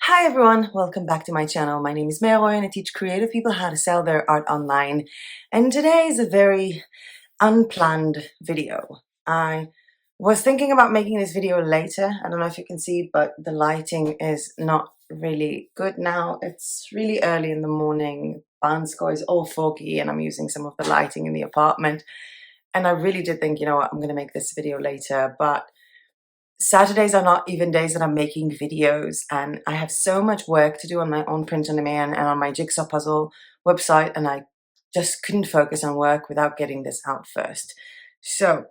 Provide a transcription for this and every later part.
Hi everyone, welcome back to my channel. My name is Meroy and I teach creative people how to sell their art online. And today is a very unplanned video. I was thinking about making this video later. I don't know if you can see, but the lighting is not really good now. It's really early in the morning. Bansko is all foggy and I'm using some of the lighting in the apartment. And I really did think, you know what, I'm going to make this video later, but Saturdays are not even days that I'm making videos, and I have so much work to do on my own print on demand and on my jigsaw puzzle website, and I just couldn't focus on work without getting this out first. So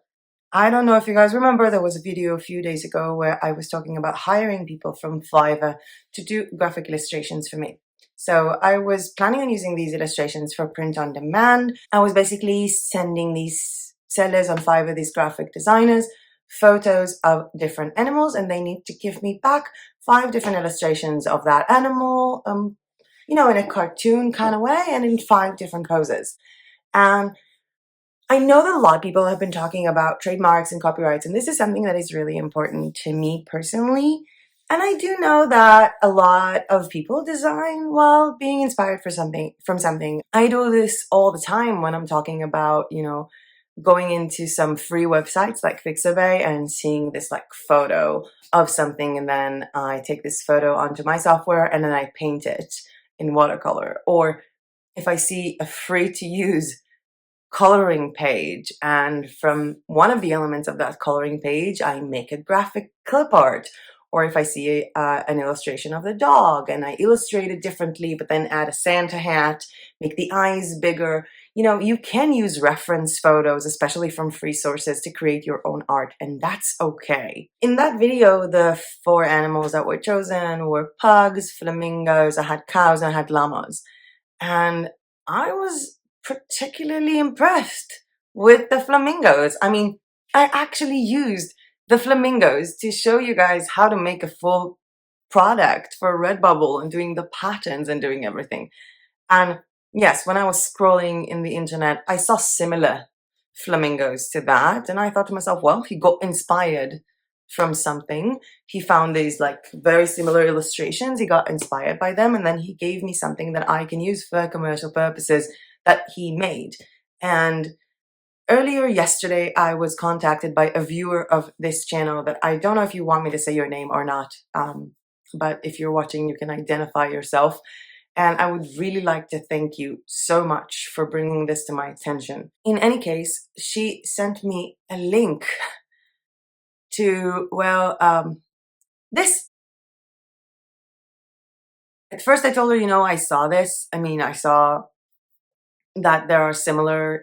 I don't know if you guys remember, there was a video a few days ago where I was talking about hiring people from Fiverr to do graphic illustrations for me. So I was planning on using these illustrations for print on demand. I was basically sending these sellers on Fiverr, these graphic designers, photos of different animals, and they need to give me back 5 different illustrations of that animal, in a cartoon kind of way and in 5 different poses. And I know that a lot of people have been talking about trademarks and copyrights, and this is something that is really important to me personally. And I do know that a lot of people design while being inspired from something. I do this all the time when I'm talking about, going into some free websites like Pixabay and seeing this like photo of something, and then I take this photo onto my software and then I paint it in watercolor. Or if I see a free to use coloring page, and from one of the elements of that coloring page I make a graphic clip art. Or if I see an illustration of the dog and I illustrate it differently but then add a Santa hat, make the eyes bigger. You can use reference photos, especially from free sources, to create your own art, and that's okay. In that video, the 4 animals that were chosen were pugs, flamingos, I had cows, and I had llamas. And I was particularly impressed with the flamingos. I mean, I actually used the flamingos to show you guys how to make a full product for Redbubble and doing the patterns and doing everything. And yes, when I was scrolling in the internet, I saw similar flamingos to that. And I thought to myself, well, he got inspired from something. He found these like very similar illustrations. He got inspired by them. And then he gave me something that I can use for commercial purposes that he made. And earlier yesterday, I was contacted by a viewer of this channel that I don't know if you want me to say your name or not. But if you're watching, you can identify yourself. And I would really like to thank you so much for bringing this to my attention. In any case, she sent me a link to, this. At first I told her, I saw this. I saw that there are similar,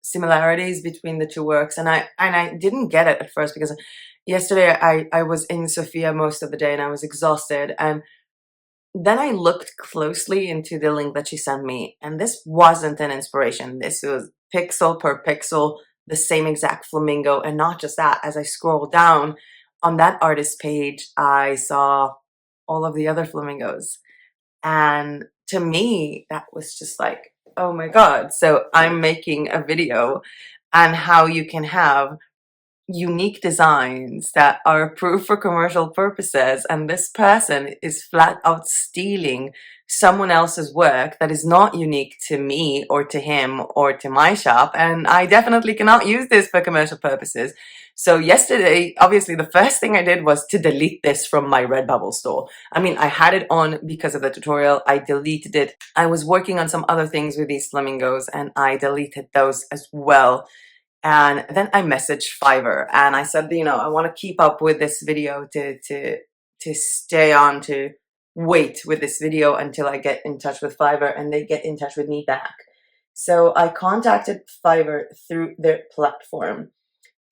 similarities between the 2 works. And I didn't get it at first because yesterday I was in Sofia most of the day and I was exhausted. And then I looked closely into the link that she sent me, and this wasn't an inspiration. This was pixel per pixel, the same exact flamingo. And not just that, as I scrolled down on that artist page, I saw all of the other flamingos. And to me, that was just like, oh my God. So I'm making a video on how you can have unique designs that are approved for commercial purposes, and this person is flat out stealing someone else's work that is not unique to me or to him or to my shop, and I definitely cannot use this for commercial purposes. So yesterday, obviously the first thing I did was to delete this from my Redbubble store. I had it on because of the tutorial. I deleted it. I was working on some other things with these flamingos and I deleted those as well. And then I messaged Fiverr and I said, I want to keep up with this video to stay on, to wait with this video until I get in touch with Fiverr and they get in touch with me back. So I contacted Fiverr through their platform.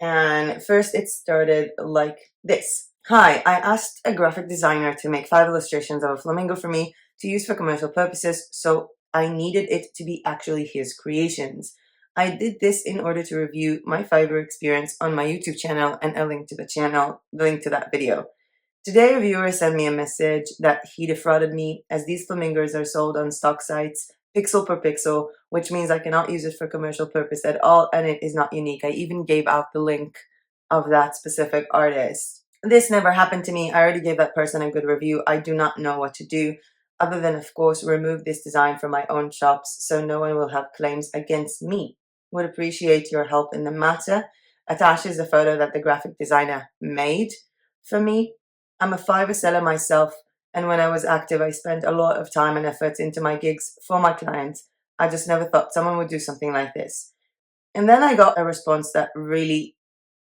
And first it started like this. Hi, I asked a graphic designer to make 5 illustrations of a flamingo for me to use for commercial purposes, so I needed it to be actually his creations. I did this in order to review my Fiverr experience on my YouTube channel and a link to the link to that video. Today, a viewer sent me a message that he defrauded me, as these flamingos are sold on stock sites, pixel per pixel, which means I cannot use it for commercial purpose at all, and it is not unique. I even gave out the link of that specific artist. This never happened to me. I already gave that person a good review. I do not know what to do other than, of course, remove this design from my own shops so no one will have claims against me. Would appreciate your help in the matter. Attaches a photo that the graphic designer made for me. I'm a Fiverr seller myself, and when I was active, I spent a lot of time and effort into my gigs for my clients. I just never thought someone would do something like this. And then I got a response that really,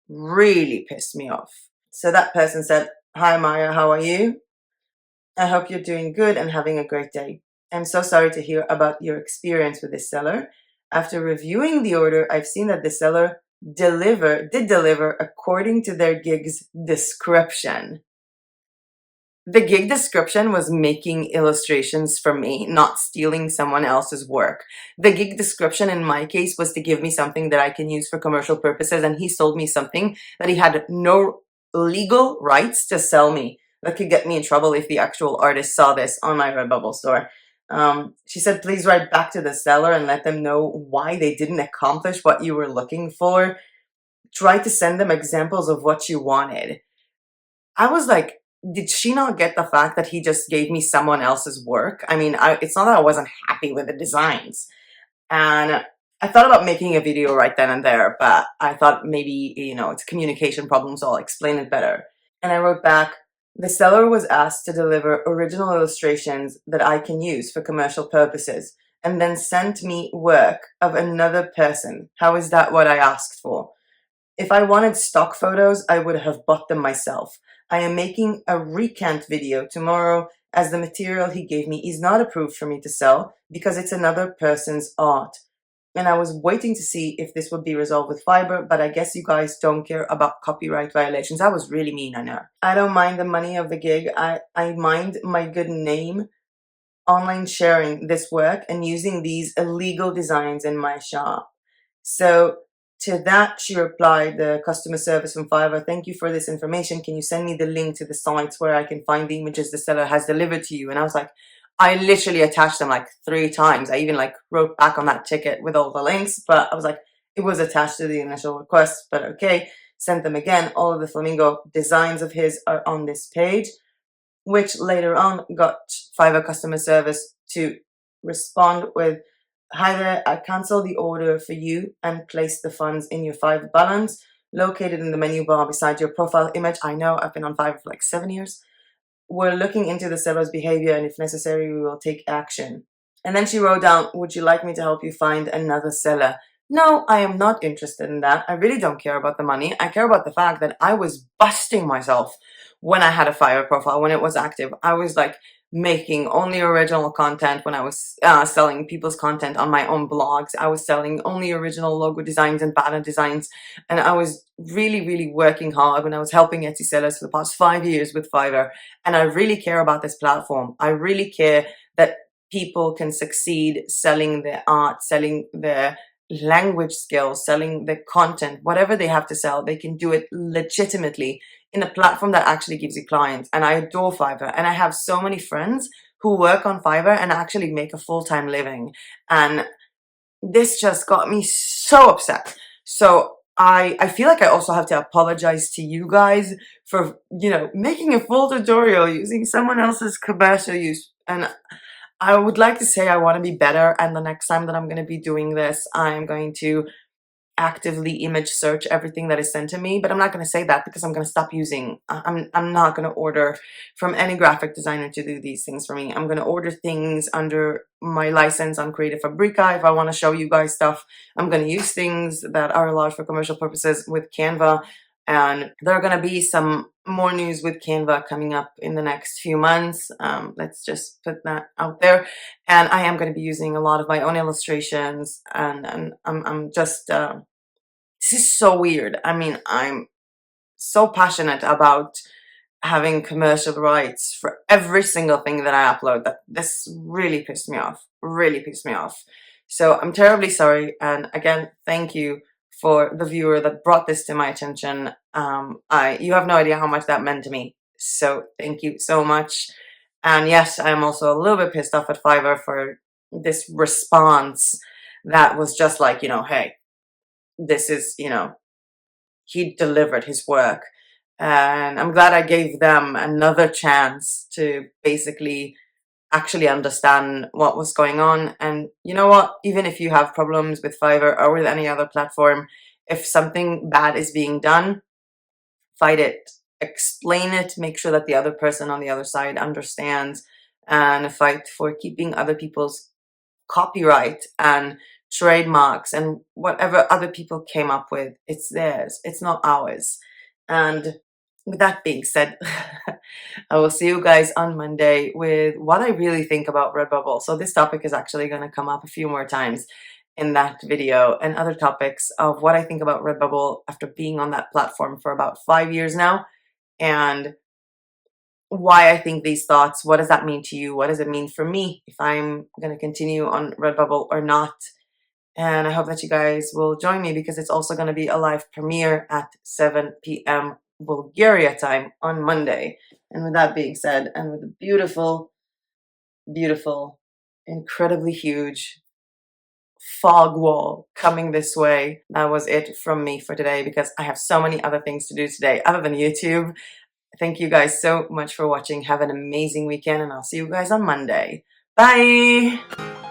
really pissed me off. So that person said, "Hi Maya, how are you? I hope you're doing good and having a great day. I'm so sorry to hear about your experience with this seller. After reviewing the order, I've seen that the seller did deliver according to their gig's description." The gig description was making illustrations for me, not stealing someone else's work. The gig description in my case was to give me something that I can use for commercial purposes, and he sold me something that he had no legal rights to sell me. That could get me in trouble if the actual artist saw this on my Redbubble store. She said, please write back to the seller and let them know why they didn't accomplish what you were looking for. Try to send them examples of what you wanted. I was like, did she not get the fact that he just gave me someone else's work? I mean, it's not that I wasn't happy with the designs. And I thought about making a video right then and there, but I thought maybe, it's a communication problem, so I'll explain it better. And I wrote back, the seller was asked to deliver original illustrations that I can use for commercial purposes, and then sent me work of another person. How is that what I asked for? If I wanted stock photos, I would have bought them myself. I am making a recant video tomorrow as the material he gave me is not approved for me to sell because it's another person's art. And I was waiting to see if this would be resolved with Fiverr, but I guess you guys don't care about copyright violations. That was really mean, I know. I don't mind the money of the gig. I mind my good name online sharing this work and using these illegal designs in my shop. So to that, she replied, the customer service from Fiverr, thank you for this information. Can you send me the link to the sites where I can find the images the seller has delivered to you? And I was like, I literally attached them like 3 times. I even like wrote back on that ticket with all the links, but I was like, it was attached to the initial request, but okay. Sent them again. All of the flamingo designs of his are on this page, which later on got Fiverr customer service to respond with, hi there, I cancel the order for you and place the funds in your Fiverr balance located in the menu bar beside your profile image. I know, I've been on Fiverr for like 7 years. We're looking into the seller's behavior and if necessary, we will take action. And then she wrote down, would you like me to help you find another seller? No, I am not interested in that. I really don't care about the money. I care about the fact that I was busting myself when I had a Fiverr profile, when it was active. I was like making only original content when I was selling people's content on my own blogs. I was selling only original logo designs and banner designs. And I was really, really working hard when I was helping Etsy sellers for the past 5 years with Fiverr. And I really care about this platform. I really care that people can succeed selling their art, selling their language skills, selling the content, whatever they have to sell, they can do it legitimately in a platform that actually gives you clients. And I adore Fiverr. And I have so many friends who work on Fiverr and actually make a full-time living. And this just got me so upset. So I feel like I also have to apologize to you guys for, making a full tutorial using someone else's commercial use. And I would like to say I want to be better, and the next time that I'm going to be doing this, I'm going to actively image search everything that is sent to me, but I'm not going to say that because I'm going to stop using, I'm not going to order from any graphic designer to do these things for me. I'm going to order things under my license on Creative Fabrica. If I want to show you guys stuff, I'm going to use things that are allowed for commercial purposes with Canva. And there are going to be some more news with Canva coming up in the next few months. Let's just put that out there. And I am going to be using a lot of my own illustrations. And I'm just, this is so weird. I mean, I'm so passionate about having commercial rights for every single thing that I upload that this really pissed me off. Really pissed me off. So I'm terribly sorry. And again, thank you for the viewer that brought this to my attention. You have no idea how much that meant to me. So thank you so much. And yes, I'm also a little bit pissed off at Fiverr for this response that was just like, hey, this is, he delivered his work. And I'm glad I gave them another chance to basically actually understand what was going on. And you know what? Even if you have problems with Fiverr or with any other platform, if something bad is being done, fight it, explain it, make sure that the other person on the other side understands, and fight for keeping other people's copyright and trademarks and whatever other people came up with. It's theirs, it's not ours. And with that being said, I will see you guys on Monday with what I really think about Redbubble. So this topic is actually going to come up a few more times in that video, and other topics of what I think about Redbubble after being on that platform for about 5 years now, and why I think these thoughts. What does that mean to you? What does it mean for me if I'm going to continue on Redbubble or not? And I hope that you guys will join me, because it's also going to be a live premiere at 7 p.m. Bulgaria time on Monday. And with that being said, and with a beautiful, beautiful, incredibly huge fog wall coming this way, that was it from me for today, because I have so many other things to do today other than YouTube. Thank you guys so much for watching. Have an amazing weekend, and I'll see you guys on Monday. Bye!